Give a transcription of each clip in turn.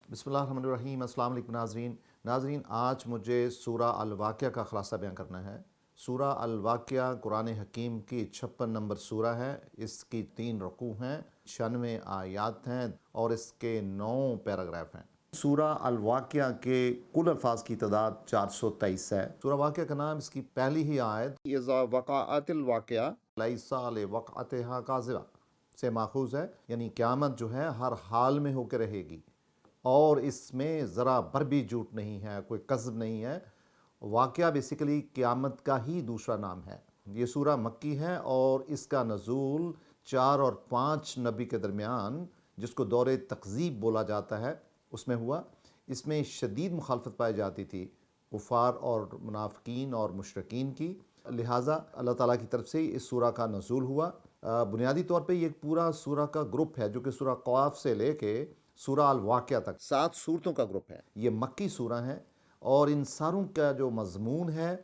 بسم اللہ الرحمن الرحیم۔ السلام علیکم ناظرین، آج مجھے سورہ الواقعہ کا خلاصہ بیان کرنا ہے۔ سورہ الواقعہ قرآن حکیم کی 56 نمبر سورہ ہے۔ اس کی 3 رکوع ہیں، 96 آیات ہیں اور اس کے 9 پیراگراف ہیں۔ سورہ الواقعہ کے کل الفاظ کی تعداد 423 ہے۔ سورہ واقعہ کا نام اس کی پہلی ہی آیت اذا وقعت الواقعہ لیس لوقعتھا کاذبہ سے ماخوذ ہے، یعنی قیامت جو ہے ہر حال میں ہو کے رہے گی اور اس میں ذرا بھر بھی جھوٹ نہیں ہے، کوئی کذب نہیں ہے۔ واقعہ بیسیکلی قیامت کا ہی دوسرا نام ہے۔ یہ سورہ مکی ہے اور اس کا نزول 4 اور 5 نبی کے درمیان، جس کو دور تکذیب بولا جاتا ہے، اس میں ہوا۔ اس میں شدید مخالفت پائی جاتی تھی کفار اور منافقین اور مشرکین کی، لہٰذا اللہ تعالیٰ کی طرف سے اس سورہ کا نزول ہوا۔ بنیادی طور پہ یہ پورا سورہ کا گروپ ہے جو کہ سورہ قاف سے لے کے سورہ الواقعہ تک 7 صورتوں کا گروپ ہے۔ یہ مکی سورہ ہے اور ان ساروں کا جو مضمون ہے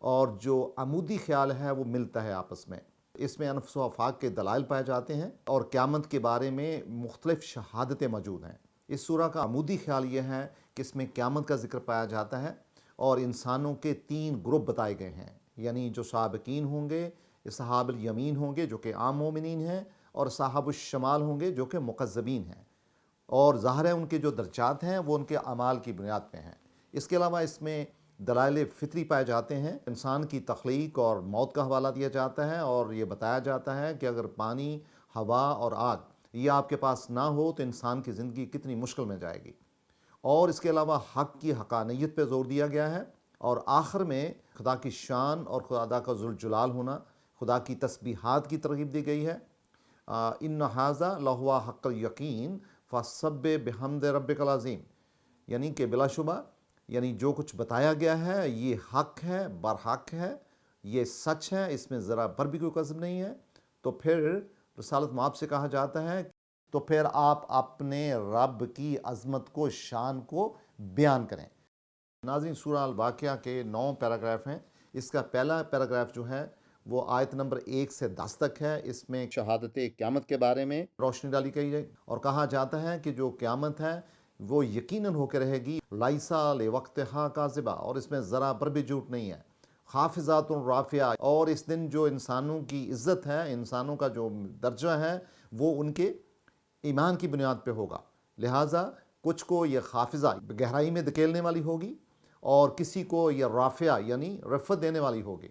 اور جو عمودی خیال ہے وہ ملتا ہے آپس میں۔ اس میں انفس و آفاق کے دلائل پائے جاتے ہیں اور قیامت کے بارے میں مختلف شہادتیں موجود ہیں۔ اس سورہ کا عمودی خیال یہ ہے کہ اس میں قیامت کا ذکر پایا جاتا ہے اور انسانوں کے 3 گروپ بتائے گئے ہیں، یعنی جو سابقین ہوں گے، اصحاب الیمین ہوں گے جو کہ عام مومنین ہیں، اور صاحب الشمال ہوں گے جو کہ مکذبین ہیں، اور ظاہر ہے ان کے جو درجات ہیں وہ ان کے اعمال کی بنیاد پہ ہیں۔ اس کے علاوہ اس میں دلائل فطری پائے جاتے ہیں، انسان کی تخلیق اور موت کا حوالہ دیا جاتا ہے اور یہ بتایا جاتا ہے کہ اگر پانی، ہوا اور آگ یہ آپ کے پاس نہ ہو تو انسان کی زندگی کتنی مشکل میں جائے گی۔ اور اس کے علاوہ حق کی حقانیت پہ زور دیا گیا ہے، اور آخر میں خدا کی شان اور خدا کا ذوالجلال ہونا، خدا کی تسبیحات کی ترغیب دی گئی ہے۔ ان ھذا لہو حق الیقین فسبح بحمد ربک العظیم، یعنی کہ بلا شبہ یعنی جو کچھ بتایا گیا ہے یہ حق ہے، برحق ہے، یہ سچ ہے، اس میں ذرا پر بھی کوئی کذب نہیں ہے۔ تو پھر رسالت مآب سے کہا جاتا ہے تو پھر آپ اپنے رب کی عظمت کو، شان کو بیان کریں۔ ناظرین، سورہ الواقعہ کے 9 پیراگراف ہیں۔ اس کا پہلا پیراگراف جو ہے وہ آیت نمبر 1 سے 10 تک ہے۔ اس میں شہادت قیامت کے بارے میں روشنی ڈالی گئی ہے اور کہا جاتا ہے کہ جو قیامت ہے وہ یقیناً ہو کے رہے گی، لیسا لوقتھا کاذبہ، اور اس میں ذرا پر بھی جھوٹ نہیں ہے، خافضات رافعہ، اور اس دن جو انسانوں کی عزت ہے، انسانوں کا جو درجہ ہے وہ ان کے ایمان کی بنیاد پہ ہوگا، لہٰذا کچھ کو یہ خافضہ گہرائی میں دھکیلنے والی ہوگی اور کسی کو یہ رافعہ یعنی رفعت دینے والی ہوگی۔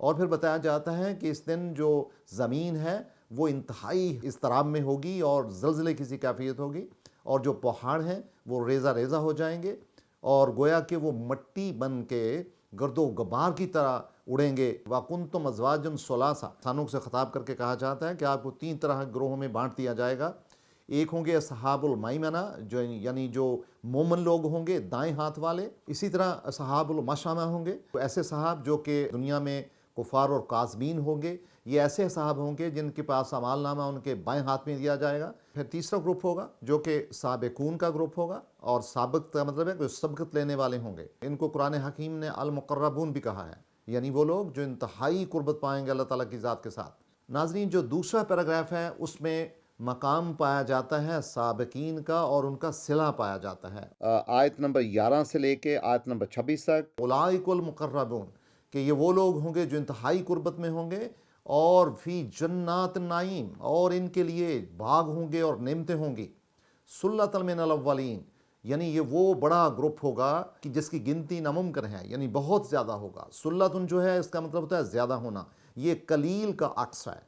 اور پھر بتایا جاتا ہے کہ اس دن جو زمین ہے وہ انتہائی اضطراب میں ہوگی اور زلزلے کی سی کیفیت ہوگی، اور جو پہاڑ ہیں وہ ریزہ ریزہ ہو جائیں گے اور گویا کہ وہ مٹی بن کے گرد و غبار کی طرح اڑیں گے۔ وَكُنْتُمْ أَزْوَاجًا ثُلَاثًا، انسانوں سے خطاب کر کے کہا جاتا ہے کہ آپ کو 3 طرح گروہوں میں بانٹ دیا جائے گا۔ ایک ہوں گے اصحاب المیمنہ، جو یعنی جو مومن لوگ ہوں گے دائیں ہاتھ والے، اسی طرح اصحاب المشأمہ ہوں گے، ایسے صحاب جو کہ دنیا میں کفار اور کاذبین ہوں گے، یہ ایسے صحاب ہوں گے جن کے پاس اعمال نامہ ان کے بائیں ہاتھ میں دیا جائے گا۔ پھر تیسرا گروپ ہوگا جو کہ سابقون کا گروپ ہوگا، اور سابق کا مطلب ہے کہ سبقت لینے والے ہوں گے۔ ان کو قرآن حکیم نے المقربون بھی کہا ہے، یعنی وہ لوگ جو انتہائی قربت پائیں گے اللہ تعالیٰ کی ذات کے ساتھ۔ ناظرین، جو دوسرا پیراگراف ہے اس میں مقام پایا جاتا ہے سابقین کا اور ان کا صلہ پایا جاتا ہے۔ آیت نمبر 11 سے لے کے آیت نمبر 26 تک، اولئک المقربون، کہ یہ وہ لوگ ہوں گے جو انتہائی قربت میں ہوں گے، اور فی جنات النعیم، اور ان کے لیے باغ ہوں گے اور نعمتیں ہوں گی۔ سلۃ من الاولین، یعنی یہ وہ بڑا گروپ ہوگا کہ جس کی گنتی ناممکن ہے، یعنی بہت زیادہ ہوگا۔ سلۃ جو ہے اس کا مطلب ہوتا ہے زیادہ ہونا، یہ قلیل کا عکس ہے۔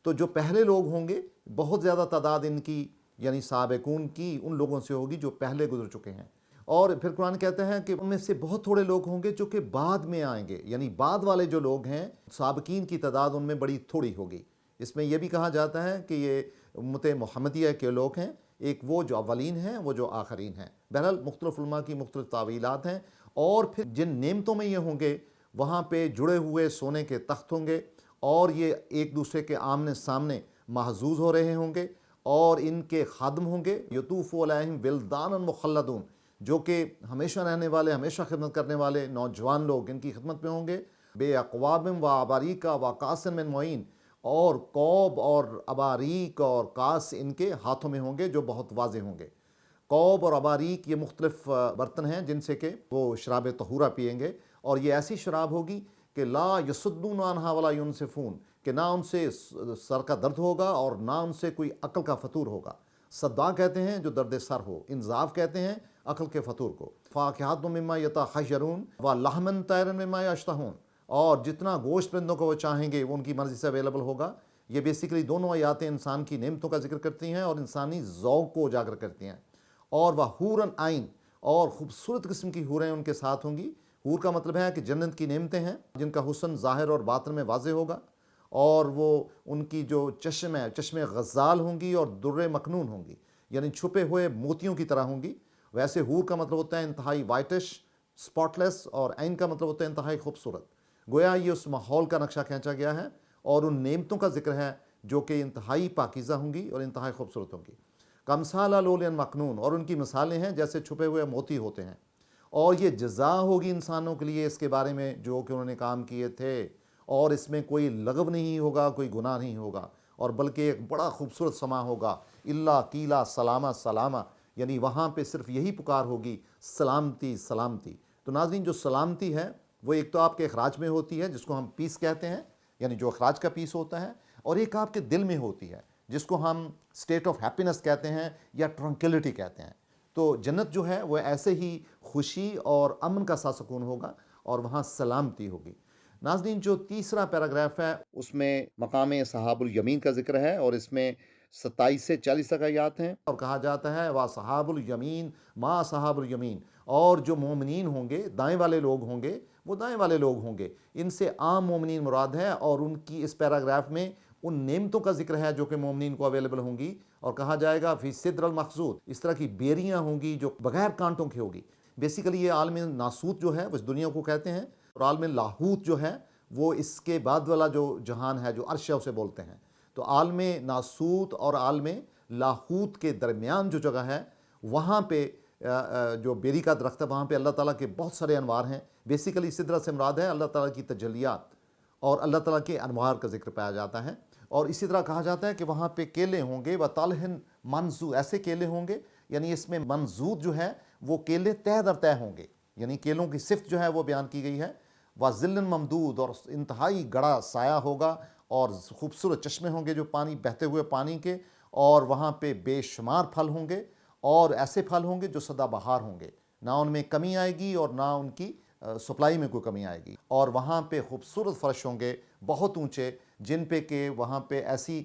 تو جو پہلے لوگ ہوں گے بہت زیادہ تعداد ان کی یعنی سابقون کی ان لوگوں سے ہوگی جو پہلے گزر چکے ہیں، اور پھر قرآن کہتے ہیں کہ ان میں سے بہت تھوڑے لوگ ہوں گے جو کہ بعد میں آئیں گے، یعنی بعد والے جو لوگ ہیں سابقین کی تعداد ان میں بڑی تھوڑی ہوگی۔ اس میں یہ بھی کہا جاتا ہے کہ یہ امت محمدیہ کے لوگ ہیں، ایک وہ جو اولین ہیں، وہ جو آخرین ہیں۔ بہرحال مختلف علماء کی مختلف تعویلات ہیں۔ اور پھر جن نعمتوں میں یہ ہوں گے وہاں پہ جڑے ہوئے سونے کے تخت ہوں گے، اور یہ ایک دوسرے کے آمنے سامنے محظوظ ہو رہے ہوں گے، اور ان کے خادم ہوں گے یطوف علیہم ولدان مخلدون، جو کہ ہمیشہ رہنے والے، ہمیشہ خدمت کرنے والے نوجوان لوگ ان کی خدمت میں ہوں گے۔ بے اقواب و اباریک و کاس من معین، اور کوب اور اباریک اور کاس ان کے ہاتھوں میں ہوں گے جو بہت واضح ہوں گے۔ کوب اور اباریک یہ مختلف برتن ہیں جن سے کہ وہ شراب طہورہ پئیں گے، اور یہ ایسی شراب ہوگی کہ لا یصدون عنہا ولا ینصفون، کہ نہ ان سے سر کا درد ہوگا اور نہ ان سے کوئی عقل کا فطور ہوگا۔ صداع کہتے ہیں جو درد سر ہو، انزاف کہتے ہیں عقل کے فطور کو۔ فاکہۃ مما یتخیرون ولحما طیرا مما یشتہون، اور جتنا گوشت پرندوں کو وہ چاہیں گے وہ ان کی مرضی سے اویلیبل ہوگا۔ یہ بیسیکلی دونوں آیاتیں انسان کی نعمتوں کا ذکر کرتی ہیں اور انسانی ذوق کو اجاگر کرتی ہیں۔ اور وہ حورن عین، اور خوبصورت قسم کی حوریں ان کے ساتھ ہوں گی۔ حور کا مطلب ہے کہ جنت کی نعمتیں ہیں جن کا حسن ظاہر اور باطن میں واضح ہوگا، اور وہ ان کی جو چشم غزال ہوں گی اور در مکنون ہوں گی، یعنی چھپے ہوئے موتیوں کی طرح ہوں گی۔ ویسے حور کا مطلب ہوتا ہے انتہائی وائٹش، سپاٹ لیس، اور عین کا مطلب ہوتا ہے انتہائی خوبصورت۔ گویا یہ اس ماحول کا نقشہ کھینچا گیا ہے اور ان نعمتوں کا ذکر ہے جو کہ انتہائی پاکیزہ ہوں گی اور انتہائی خوبصورت ہوں گی۔ کمثال لؤلؤ مکنون، اور ان کی مثالیں ہیں جیسے چھپے ہوئے موتی ہوتے ہیں، اور یہ جزا ہوگی انسانوں کے لیے اس کے بارے میں جو کہ انہوں نے کام کیے تھے، اور اس میں کوئی لغو نہیں ہوگا، کوئی گناہ نہیں ہوگا، اور بلکہ ایک بڑا خوبصورت سما ہوگا۔ اللہ قیلا سلامہ سلامہ، یعنی وہاں پہ صرف یہی پکار ہوگی، سلامتی سلامتی۔ تو ناظرین، جو سلامتی ہے وہ ایک تو آپ کے اخراج میں ہوتی ہے جس کو ہم پیس کہتے ہیں، یعنی جو اخراج کا پیس ہوتا ہے، اور ایک آپ کے دل میں ہوتی ہے جس کو ہم اسٹیٹ آف ہیپینس کہتے ہیں یا ٹرنکلٹی کہتے ہیں۔ تو جنت جو ہے وہ ایسے ہی خوشی اور امن کا سا سکون ہوگا اور وہاں سلامتی ہوگی۔ ناظرین، جو تیسرا پیراگراف ہے اس میں مقام اصحاب الیمین کا ذکر ہے، اور اس میں 27 سے 40 تک آیات ہیں، اور کہا جاتا ہے وَأَصْحَابُ الْيَمِينَ مَا أَصْحَابُ الْيَمِينَ، اور جو مومنین ہوں گے، دائیں والے لوگ ہوں گے، وہ دائیں والے لوگ ہوں گے۔ ان سے عام مومنین مراد ہے، اور ان کی اس پیراگراف میں ان نعمتوں کا ذکر ہے جو کہ مومنین کو اویلیبل ہوں گی، اور کہا جائے گا فی صدر المخضود، اس طرح کی بیریاں ہوں گی جو بغیر کانٹوں کی ہوگی۔ بیسیکلی یہ عالم ناسوت جو ہے وہ اس دنیا کو کہتے ہیں، اور عالم لاہوت جو ہے وہ اس کے بعد والا جو جہان ہے جو عرش ہے اسے بولتے ہیں۔ تو عالم ناسوت اور عالم لاہوت کے درمیان جو جگہ ہے وہاں پہ جو بیری کا درخت ہے وہاں پہ اللہ تعالیٰ کے بہت سارے انوار ہیں۔ بیسیکلی سدرہ سے مراد ہے اللہ تعالیٰ کی تجلیات اور اللہ تعالیٰ کے انوار کا ذکر پایا جاتا ہے۔ اور اسی طرح کہا جاتا ہے کہ وہاں پہ کیلے ہوں گے وطلح منضود، ایسے کیلے ہوں گے، یعنی اس میں منضود جو ہے وہ کیلے تہ در تہ ہوں گے، یعنی کیلوں کی صفت جو ہے وہ بیان کی گئی ہے۔ وَظِلٍّ ممدود، اور انتہائی گڑا سایہ ہوگا، اور خوبصورت چشمے ہوں گے جو پانی بہتے ہوئے پانی کے، اور وہاں پہ بے شمار پھل ہوں گے، اور ایسے پھل ہوں گے جو سدا بہار ہوں گے، نہ ان میں کمی آئے گی اور نہ ان کی سپلائی میں کوئی کمی آئے گی۔ اور وہاں پہ خوبصورت فرش ہوں گے بہت اونچے، جن پہ کہ وہاں پہ ایسی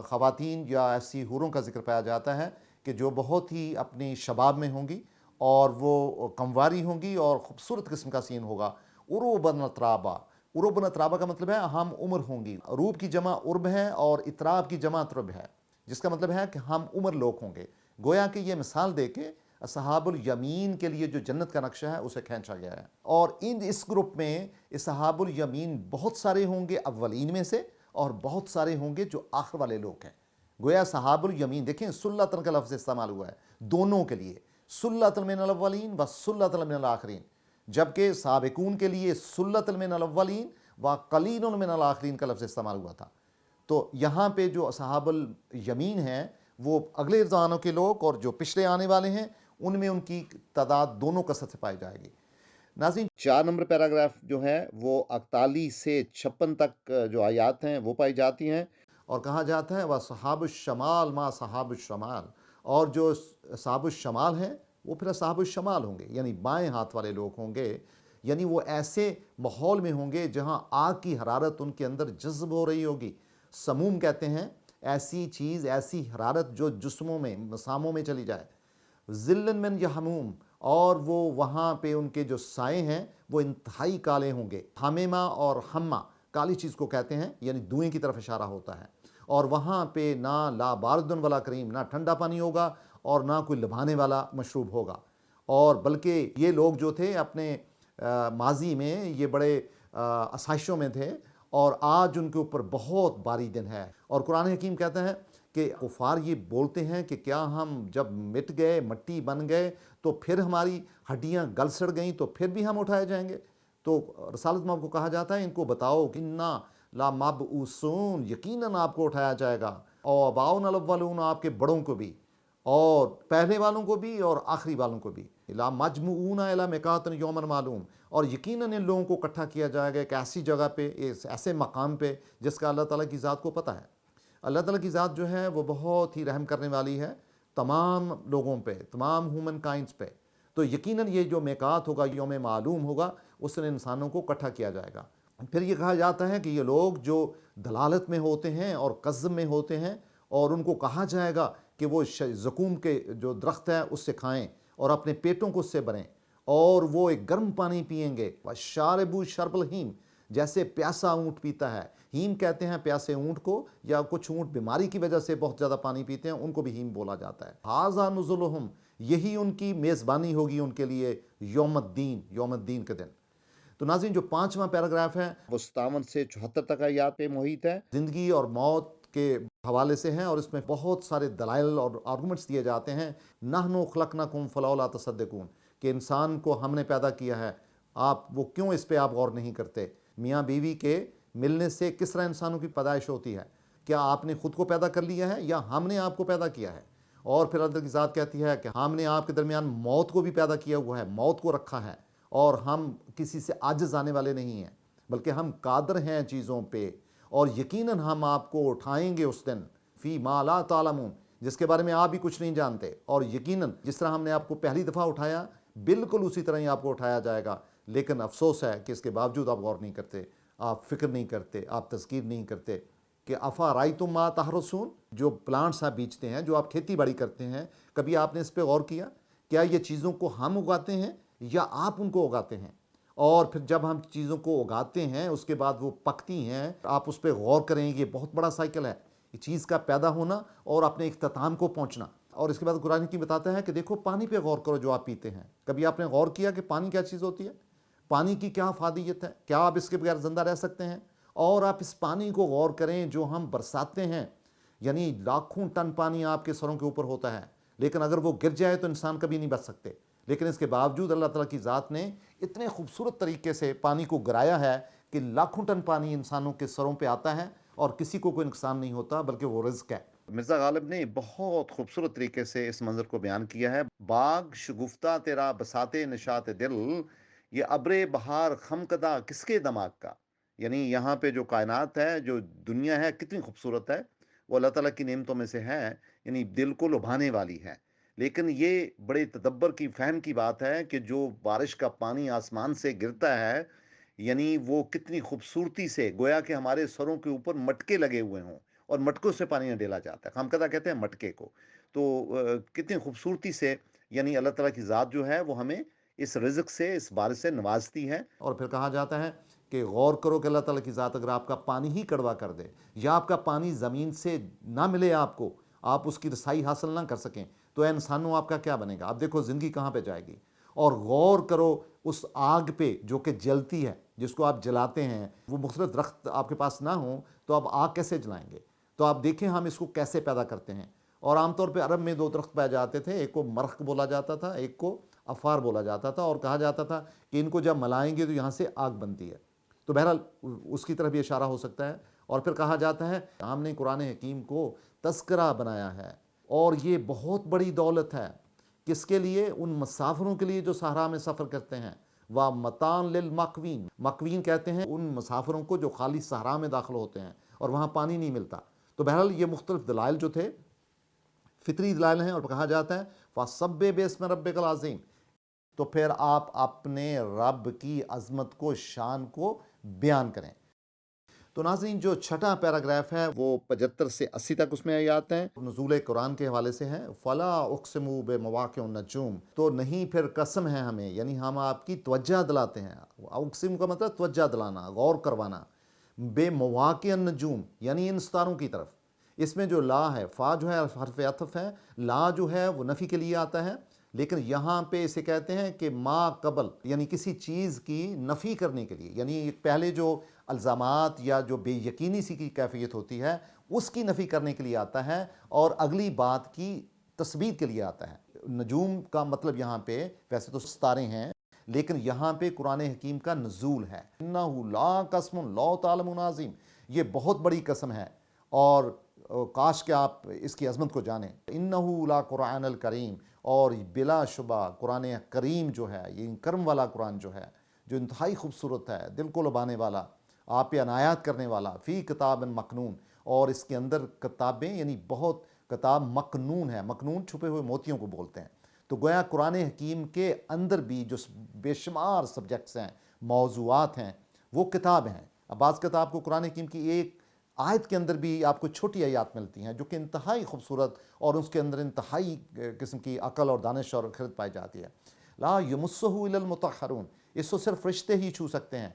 خواتین یا ایسی حوروں کا ذکر پایا جاتا ہے کہ جو بہت ہی اپنی شباب میں ہوں گی، اور وہ کمواری ہوں گی، اور خوبصورت قسم کا سین ہوگا۔ عروباً اترابا، عروباً اترابا کا مطلب ہے ہم عمر ہوں گی۔ عروب کی جمع عرب ہے اور اتراب کی جمع ترب ہے، جس کا مطلب ہے کہ ہم عمر لوگ ہوں گے۔ گویا کہ یہ مثال دے کے اصحاب الیمین کے لیے جو جنت کا نقشہ ہے اسے کھینچا گیا ہے۔ اور اس گروپ میں اصحاب الیمین بہت سارے ہوں گے اولین میں سے، اور بہت سارے ہوں گے جو آخر والے لوگ ہیں۔ گویا اصحاب الیمین، دیکھیں سلۃ کا لفظ استعمال ہوا ہے دونوں کے لیے، سلۃ من الاولین و سلۃ من الاخرین، جبکہ سابقون کے لیے سلۃ من الاولین و قلیل من الاخرین کا لفظ استعمال ہوا تھا۔ تو یہاں پہ جو اصحاب الیمین ہیں وہ اگلے زمانوں کے لوگ، اور جو پچھلے آنے والے ہیں ان میں ان کی تعداد دونوں کثرت سے پائی جائے گی۔ ناظرین، 4 نمبر پیراگراف جو ہے وہ 41 سے 56 تک جو آیات ہیں وہ پائی جاتی ہیں، اور کہا جاتا ہے وَأَصْحَابُ الشَّمَالِ مَا أَصْحَابُ الشَّمَالِ، اور جو اصحاب الشمال ہیں وہ پھر اصحاب الشمال ہوں گے، یعنی بائیں ہاتھ والے لوگ ہوں گے، یعنی وہ ایسے ماحول میں ہوں گے جہاں آگ کی حرارت ان کے اندر جذب ہو رہی ہوگی۔ سموم کہتے ہیں ایسی چیز، ایسی حرارت جو جسموں میں، مساموں میں چلی جائے۔ ذِلٍّ مِّن یحموم، اور وہ وہاں پہ ان کے جو سائے ہیں وہ انتہائی کالے ہوں گے۔ حمیمہ اور حمہ کالی چیز کو کہتے ہیں، یعنی دھوئیں کی طرف اشارہ ہوتا ہے۔ اور وہاں پہ نہ لا باردن ولا کریم، نہ ٹھنڈا پانی ہوگا اور نہ کوئی لبھانے والا مشروب ہوگا، اور بلکہ یہ لوگ جو تھے اپنے ماضی میں یہ بڑے آسائشوں میں تھے، اور آج ان کے اوپر بہت باری دن ہے۔ اور قرآن حکیم کہتا ہے کہ کفار یہ بولتے ہیں کہ کیا ہم جب مٹ گئے، مٹی بن گئے، تو پھر ہماری ہڈیاں گل سڑ گئیں تو پھر بھی ہم اٹھائے جائیں گے؟ تو رسالت میں آپ کو کہا جاتا ہے ان کو بتاؤ کہ انا لا مبعوثون، یقیناً آپ کو اٹھایا جائے گا، اور آباؤنا الاولون، آپ کے بڑوں کو بھی، اور پہلے والوں کو بھی اور آخری والوں کو بھی، لا مجموعون الی میقات یوم معلوم، اور یقیناً ان لوگوں کو اکٹھا کیا جائے گا ایک ایسی جگہ پہ، ایسے مقام پہ جس کا اللہ تعالیٰ کی ذات کو پتہ ہے۔ اللہ تعالیٰ کی ذات جو ہے وہ بہت ہی رحم کرنے والی ہے تمام لوگوں پہ، تمام ہیومن کائنڈس پہ۔ تو یقیناً یہ جو میقات ہوگا، یوم معلوم ہوگا، اس نے انسانوں کو اکٹھا کیا جائے گا۔ پھر یہ کہا جاتا ہے کہ یہ لوگ جو دلالت میں ہوتے ہیں اور قزم میں ہوتے ہیں، اور ان کو کہا جائے گا کہ وہ زقوم کے جو درخت ہے اس سے کھائیں اور اپنے پیٹوں کو اس سے بھریں، اور وہ ایک گرم پانی پئیں گے، وَشَارِبُوا شَرْبَ الْحِیم، جیسے پیاسا اونٹ پیتا ہے۔ ہیم کہتے ہیں پیاسے اونٹ کو، یا کچھ اونٹ بیماری کی وجہ سے بہت زیادہ پانی پیتے ہیں، ان کو بھی ہیم بولا جاتا ہے۔ ھذا نزلہم، یہی ان کی میزبانی ہوگی ان کے لیے یوم الدین، یوم الدین کے دن۔ تو ناظرین، جو 5واں پیراگراف ہے وہ 57 سے 74 تک آیات پہ محیط ہے، زندگی اور موت کے حوالے سے ہیں، اور اس میں بہت سارے دلائل اور آرگومنٹس دیے جاتے ہیں۔ نحن خلقناکم فلولا تصدقون، کہ انسان کو ہم نے پیدا کیا ہے، آپ وہ کیوں اس پہ آپ غور نہیں کرتے؟ میاں بیوی کے ملنے سے کس طرح انسانوں کی پیدائش ہوتی ہے؟ کیا آپ نے خود کو پیدا کر لیا ہے یا ہم نے آپ کو پیدا کیا ہے؟ اور پھر اللہ کی ذات کہتی ہے کہ ہم نے آپ کے درمیان موت کو بھی پیدا کیا ہوا ہے، موت کو رکھا ہے، اور ہم کسی سے عاجز آنے والے نہیں ہیں، بلکہ ہم قادر ہیں چیزوں پہ، اور یقیناً ہم آپ کو اٹھائیں گے اس دن، فی ما لا تعلمون، جس کے بارے میں آپ بھی کچھ نہیں جانتے، اور یقیناً جس طرح ہم نے آپ کو پہلی دفعہ اٹھایا بالکل اسی طرح ہی آپ کو اٹھایا جائے گا۔ لیکن افسوس ہے کہ اس کے باوجود آپ غور نہیں کرتے، آپ فکر نہیں کرتے، آپ تذکیر نہیں کرتے کہ افا رائتم ما تحرسون، جو پلانٹس آپ بیچتے ہیں، جو آپ کھیتی باڑی کرتے ہیں، کبھی آپ نے اس پہ غور کیا؟ کیا یہ چیزوں کو ہم اگاتے ہیں یا آپ ان کو اگاتے ہیں؟ اور پھر جب ہم چیزوں کو اگاتے ہیں اس کے بعد وہ پکتی ہیں، آپ اس پہ غور کریں، یہ بہت بڑا سائیکل ہے، یہ چیز کا پیدا ہونا اور اپنے اختتام کو پہنچنا۔ اور اس کے بعد قرآن کی بتاتا ہے کہ دیکھو پانی پہ غور کرو جو آپ پیتے ہیں۔ کبھی آپ نے غور کیا کہ پانی کیا چیز ہوتی ہے؟ پانی کی کیا افادیت ہے؟ کیا آپ اس کے بغیر زندہ رہ سکتے ہیں؟ اور آپ اس پانی کو غور کریں جو ہم برساتے ہیں، یعنی لاکھوں ٹن پانی آپ کے سروں کے اوپر ہوتا ہے، لیکن اگر وہ گر جائے تو انسان کبھی نہیں بچ سکتے، لیکن اس کے باوجود اللہ تعالیٰ کی ذات نے اتنے خوبصورت طریقے سے پانی کو گرایا ہے کہ لاکھوں ٹن پانی انسانوں کے سروں پہ آتا ہے اور کسی کو کوئی نقصان نہیں ہوتا، بلکہ وہ رزق ہے۔ مرزا غالب نے بہت خوبصورت طریقے سے اس منظر کو بیان کیا ہے۔ باغ شگفتہ تیرا بساتے نشاط دل، یہ ابر بہار خمکدہ کس کے دماغ کا، یعنی یہاں پہ جو کائنات ہے، جو دنیا ہے، کتنی خوبصورت ہے، وہ اللہ تعالیٰ کی نعمتوں میں سے ہے، یعنی دل کو لبھانے والی ہے۔ لیکن یہ بڑے تدبر کی، فہم کی بات ہے کہ جو بارش کا پانی آسمان سے گرتا ہے، یعنی وہ کتنی خوبصورتی سے، گویا کہ ہمارے سروں کے اوپر مٹکے لگے ہوئے ہوں، اور مٹکوں سے پانی ڈالا جاتا ہے، خامکدہ کہتے ہیں مٹکے کو۔ تو کتنی خوبصورتی سے، یعنی اللہ تعالیٰ کی ذات جو ہے وہ ہمیں اس رزق سے، اس بارش سے نوازتی ہے۔ اور پھر کہا جاتا ہے کہ غور کرو کہ اللہ تعالیٰ کی ذات اگر آپ کا پانی ہی کڑوا کر دے، یا آپ کا پانی زمین سے نہ ملے، آپ اس کی رسائی حاصل نہ کر سکیں، تو اے انسانوں آپ کا کیا بنے گا؟ اب دیکھو زندگی کہاں پہ جائے گی۔ اور غور کرو اس آگ پہ جو کہ جلتی ہے، جس کو آپ جلاتے ہیں، وہ مختلف درخت آپ کے پاس نہ ہوں تو آپ آگ کیسے جلائیں گے؟ تو آپ دیکھیں ہم اس کو کیسے پیدا کرتے ہیں۔ اور عام طور پہ عرب میں 2 درخت پائے جاتے تھے، ایک کو مرخ بولا جاتا تھا، ایک کو افار بولا جاتا تھا، اور کہا جاتا تھا کہ ان کو جب ملائیں گے تو یہاں سے آگ بنتی ہے۔ تو بہرحال اس کی طرف بھی اشارہ ہو سکتا ہے۔ اور پھر کہا جاتا ہے ہم نے قرآن حکیم کو تذکرہ بنایا ہے، اور یہ بہت بڑی دولت ہے، کس کے لیے؟ ان مسافروں کے لیے جو صحرا میں سفر کرتے ہیں۔ وَمَتَاعًا لِلْمُقْوِينَ، مقوین کہتے ہیں ان مسافروں کو جو خالی صحرا میں داخل ہوتے ہیں اور وہاں پانی نہیں ملتا۔ تو بہرحال یہ مختلف دلائل جو تھے فطری دلائل ہیں، اور کہا جاتا ہے فَسَبِّحْ بِاسْمِ رَبِّكَ الْعَظِيمِ، تو پھر آپ اپنے رب کی عظمت کو، شان کو بیان کریں۔ تو ناظرین، جو 6واں پیراگراف ہے وہ 75 سے 80 تک اس میں آیات ہیں، نزول قرآن کے حوالے سے ہیں۔ فَلَا أُقْسِمُ بِمَوَاقِعِ النُّجُومِ، تو نہیں پھر قسم ہے ہمیں، یعنی ہم آپ کی توجہ دلاتے ہیں۔ اقسم کا مطلب توجہ دلانا، غور کروانا۔ بے مواقع النجوم، یعنی ان ستاروں کی طرف۔ اس میں جو لا ہے، فا جو ہے حرف عطف ہے، لا جو ہے وہ نفی کے لیے آتا ہے، لیکن یہاں پہ اسے کہتے ہیں کہ ما قبل، یعنی کسی چیز کی نفی کرنے کے لیے، یعنی پہلے جو الزامات یا جو بے یقینی سی کی کیفیت ہوتی ہے اس کی نفی کرنے کے لیے آتا ہے، اور اگلی بات کی تثبیت کے لیے آتا ہے۔ نجوم کا مطلب یہاں پہ ویسے تو ستارے ہیں، لیکن یہاں پہ قرآن حکیم کا نزول ہے۔ انہ لا قسم لو تعلمون عظیم، یہ بہت بڑی قسم ہے، اور کاش کہ آپ اس کی عظمت کو جانیں۔ انہو لا قرآن الکریم، اور بلا شبہ قرآن کریم جو ہے، یہ کرم والا قرآن جو ہے، جو انتہائی خوبصورت ہے، دل کو لبانے والا، آپ پہ عنایات کرنے والا، فی کتاب مکنون، اور اس کے اندر کتابیں یعنی بہت کتاب مکنون ہے، مکنون چھپے ہوئے موتیوں کو بولتے ہیں۔ تو گویا قرآن حکیم کے اندر بھی جو بے شمار سبجیکٹس ہیں، موضوعات ہیں، وہ کتاب ہیں۔ اب بعض کتاب کو قرآن حکیم کی ایک آیت کے اندر بھی آپ کو چھوٹی آیات ملتی ہیں جو کہ انتہائی خوبصورت، اور اس کے اندر انتہائی قسم کی عقل اور دانش اور خرد پائی جاتی ہے۔ لا یمسہ الا المطہرون، اس کو صرف فرشتے ہی چھو سکتے ہیں،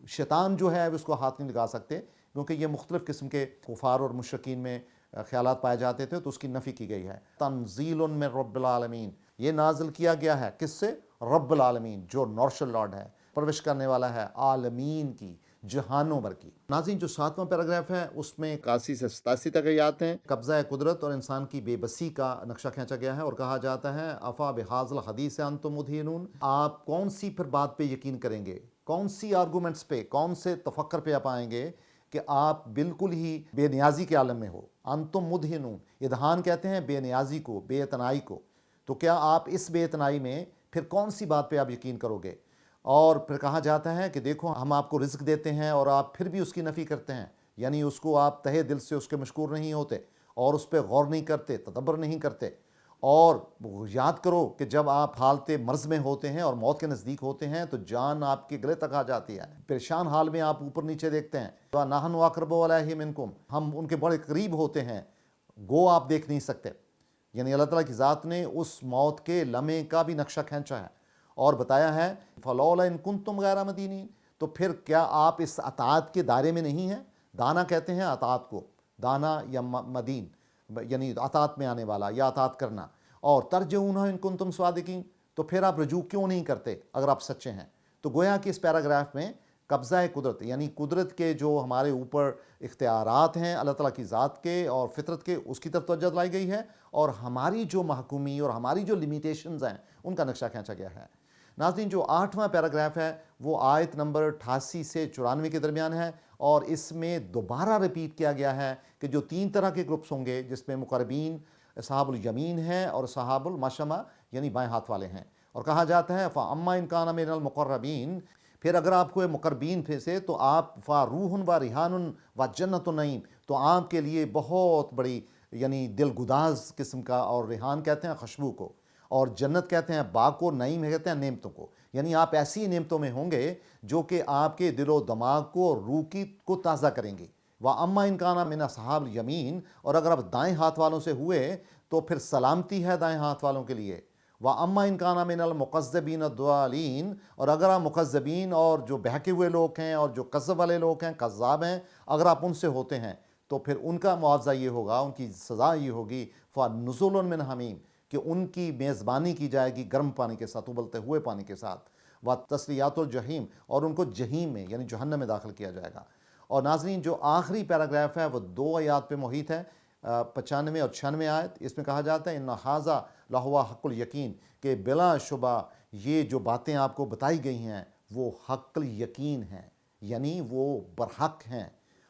شیطان جو ہے اس کو ہاتھ نہیں لگا سکتے، کیونکہ یہ مختلف قسم کے کفار اور مشرکین میں خیالات پائے جاتے تھے، تو اس کی نفی کی گئی ہے۔ تنزیل من رب العالمین، یہ نازل کیا گیا ہے کس سے؟ رب العالمین، جو نورشل لارڈ ہے، پرورش کرنے والا ہے عالمین کی، جہانوں بھر کی۔ ناظرین، جو 7واں پیراگراف ہے اس میں 81 سے 87 تک آیات ہیں۔ قبضہ قدرت اور انسان کی بے بسی کا نقشہ کھینچا گیا ہے، اور کہا جاتا ہے افا بہذا الحدیث انتم مدہنون، آپ کون سی پھر بات پہ یقین کریں گے، کون سی آرگومنٹس پہ، کون سے تفکر پہ آپ آئیں گے کہ آپ بالکل ہی بے نیازی کے عالم میں ہو۔ انتم مدہنون، ادہان کہتے ہیں بے نیازی کو، بے اتنائی کو، تو کیا آپ اس بے اتنائی میں پھر کون سی بات پہ آپ یقین کرو گے؟ اور پھر کہا جاتا ہے کہ دیکھو ہم آپ کو رزق دیتے ہیں اور آپ پھر بھی اس کی نفی کرتے ہیں، یعنی اس کو آپ تہے دل سے اس کے مشکور نہیں ہوتے، اور اس پہ غور نہیں کرتے، تدبر نہیں کرتے۔ اور یاد کرو کہ جب آپ حالت مرض میں ہوتے ہیں اور موت کے نزدیک ہوتے ہیں تو جان آپ کے گلے تک آ جاتی ہے، پریشان حال میں آپ اوپر نیچے دیکھتے ہیں، وَنَحْنُ أَقْرَبُ إِلَيْهِ مِنْكُمْ، ہم ان کے بڑے قریب ہوتے ہیں، گو آپ دیکھ نہیں سکتے۔ یعنی اللہ تعالیٰ کی ذات نے اس موت کے لمحے کا بھی نقشہ کھینچا ہے اور بتایا ہے فَلَوْلَا إِن كُنتُمْ غَيْرَ مَدِينِينَ، تو پھر کیا آپ اس اطاعت کے دائرے میں نہیں ہیں؟ دانا کہتے ہیں اطاعت کو، دانا یا مدین یعنی اطاعت میں آنے والا یا اطاعت کرنا۔ اور ترجعونہ ان کنتم صادقین، تو پھر آپ رجوع کیوں نہیں کرتے اگر آپ سچے ہیں؟ تو گویا کہ اس پیراگراف میں قبضہ قدرت یعنی قدرت کے جو ہمارے اوپر اختیارات ہیں اللہ تعالیٰ کی ذات کے اور فطرت کے، اس کی طرف توجہ دلائی گئی ہے، اور ہماری جو محکومی اور ہماری جو لیمیٹیشنز ہیں ان کا نقشہ کھینچا گیا ہے۔ ناظرین، جو 8واں پیراگراف ہے وہ آیت نمبر 88 سے 94 کے درمیان ہے، اور اس میں دوبارہ ریپیٹ کیا گیا ہے کہ جو 3 طرح کے گروپس ہوں گے، جس میں مقربین، اصحاب الیمین ہیں، اور اصحاب المشأمہ یعنی بائیں ہاتھ والے ہیں۔ اور کہا جاتا ہے فَأَمَّا إِن كَانَ مِنَ الْمُقَرَّبِينَ، پھر اگر آپ کو مقربین پھر سے تو آپ فَرُوحٌ وَرِيحَانٌ وَجَنَّتُ النَّعِيمِ، تو آپ کے لیے بہت بڑی یعنی دلگداز قسم کا، اور ریحان کہتے ہیں خوشبو کو، اور جنت کہتے ہیں باغ کو، نعیم کہتے ہیں نعمتوں کو، یعنی آپ ایسی نعمتوں میں ہوں گے جو کہ آپ کے دل و دماغ کو اور روح کو تازہ کریں گی۔ وَأَمَّا إِن كَانَ مِنْ أَصْحَابِ الْيَمِينَ، اور اگر آپ دائیں ہاتھ والوں سے ہوئے تو پھر سلامتی ہے دائیں ہاتھ والوں کے لیے۔ وَأَمَّا إِن كَانَ مِنَ الْمُكَذِّبِينَ الضَّالِّينَ، اور اگر آپ مکذبین اور جو بہکے ہوئے لوگ ہیں اور جو کذب والے لوگ ہیں، کذاب ہیں، اگر آپ ان سے ہوتے ہیں تو پھر ان کا معاوضہ یہ ہوگا، ان کی سزا یہ ہوگی فَنُزُلٌ مِّنْ حَمِيمٍ، کہ ان کی میزبانی کی جائے گی گرم پانی کے ساتھ، ابلتے ہوئے پانی کے ساتھ، وَتَصْلِيَاتُ الْجَحِيمِ، اور ان کو جہیم میں یعنی جہنم میں داخل کیا جائے گا۔ اور ناظرین، جو آخری پیراگراف ہے وہ 2 آیات پہ محیط ہے، 95 اور 96 آیت۔ اس میں کہا جاتا ہے اِنَّ هَٰذَا لَهُوَ حَقُّ الْيَقِينِ، کہ بلا شبہ یہ جو باتیں آپ کو بتائی گئی ہیں وہ حق الیقین ہیں، یعنی وہ برحق ہیں،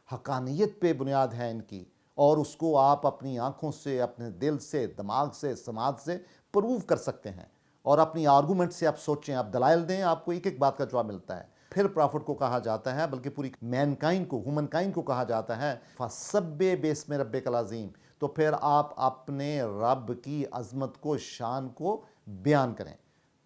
حقانیت پہ بنیاد ہے ان کی، اور اس کو آپ اپنی آنکھوں سے، اپنے دل سے، دماغ سے، سماعت سے پروو کر سکتے ہیں، اور اپنی آرگومنٹ سے آپ سوچیں، آپ دلائل دیں، آپ کو ایک ایک بات کا جواب ملتا ہے۔ پھر پرافٹ کو کہا جاتا ہے، بلکہ پوری مین کائنڈ کو، ہیومن کائنڈ کو کہا جاتا ہے فَسَبِّحْ بِاسْمِ رَبِّكَ الْعَظِيمِ، تو پھر آپ اپنے رب کی عظمت کو، شان کو بیان کریں۔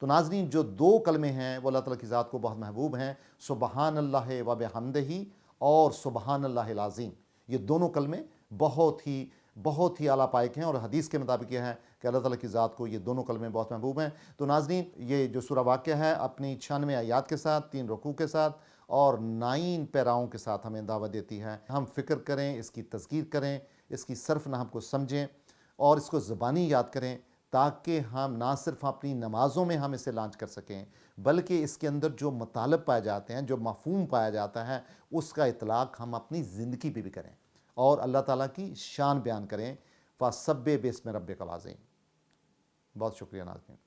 تو ناظرین، جو 2 کلمے ہیں وہ اللہ تعالیٰ کی ذات کو بہت محبوب ہیں، سبحان اللہ و بحمدہ اور سبحان اللہ العظیم۔ یہ دونوں کلمے بہت ہی اعلیٰ پائک ہیں، اور حدیث کے مطابق یہ ہے کہ اللہ تعالیٰ کی ذات کو یہ دونوں کلمے بہت محبوب ہیں۔ تو ناظرین، یہ جو سورہ واقعہ ہے اپنی 96 آیات کے ساتھ، 3 رکوع کے ساتھ اور 9 پیراؤں کے ساتھ ہمیں دعوت دیتی ہے ہم فکر کریں، اس کی تذکیر کریں، اس کی صرف نحو کو سمجھیں اور اس کو زبانی یاد کریں، تاکہ ہم نہ صرف اپنی نمازوں میں ہم اسے لانچ کر سکیں، بلکہ اس کے اندر جو مطالب پائے جاتے ہیں، جو مفہوم پایا جاتا ہے، اس کا اطلاق ہم اپنی زندگی پہ بھی کریں اور اللہ تعالیٰ کی شان بیان کریں۔ فَسَبِّحْ بِاسْمِ رَبِّكَ الْعَظِيمِ۔ بہت شکریہ ناظرین۔